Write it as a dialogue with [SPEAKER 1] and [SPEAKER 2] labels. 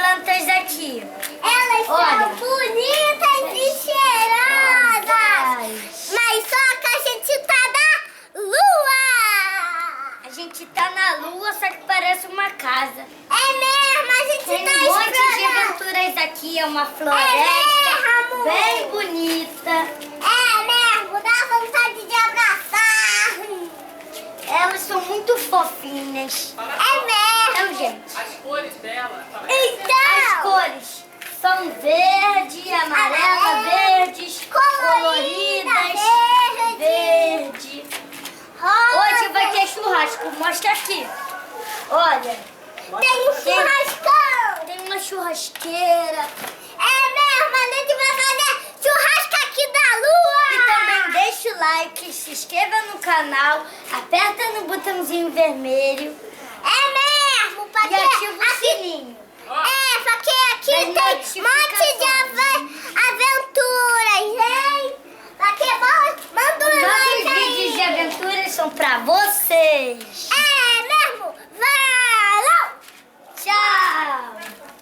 [SPEAKER 1] plantas aqui?
[SPEAKER 2] Elas
[SPEAKER 1] Olha.
[SPEAKER 2] são bonitas e cheirosas. Mas só que a gente tá na lua.
[SPEAKER 1] A gente tá na lua, só que parece uma casa.
[SPEAKER 2] É mesmo, a gente
[SPEAKER 1] Tem
[SPEAKER 2] tá
[SPEAKER 1] um monte de
[SPEAKER 2] explorando.
[SPEAKER 1] aventuras aqui, é uma floresta
[SPEAKER 2] mesmo.
[SPEAKER 1] bem bonita.
[SPEAKER 2] É mesmo, dá vontade de abraçar.
[SPEAKER 1] Elas são muito fofinhas.
[SPEAKER 2] É mesmo.
[SPEAKER 1] Então, gente,
[SPEAKER 3] As cores dela.
[SPEAKER 1] as
[SPEAKER 2] Então,
[SPEAKER 1] cores são verde, amarela, verdes, coloridas, verde. Hoje vai ter churrasco, mostra aqui. Olha,
[SPEAKER 2] tem um churrascão.
[SPEAKER 1] tem uma churrasqueira.
[SPEAKER 2] É mesmo, a gente vai fazer churrasco aqui da
[SPEAKER 1] E
[SPEAKER 2] lua.
[SPEAKER 1] também deixa o like, se inscreva no canal, aperta no botãozinho vermelho
[SPEAKER 2] É mesmo, porque
[SPEAKER 1] e ativa o
[SPEAKER 2] aqui...
[SPEAKER 1] sininho.
[SPEAKER 2] É, porque aqui
[SPEAKER 1] Das
[SPEAKER 2] tem um monte de aventuras, hein? Porque manda um
[SPEAKER 1] Nossos
[SPEAKER 2] like
[SPEAKER 1] vídeos de
[SPEAKER 2] aí.
[SPEAKER 1] aventuras são pra vocês.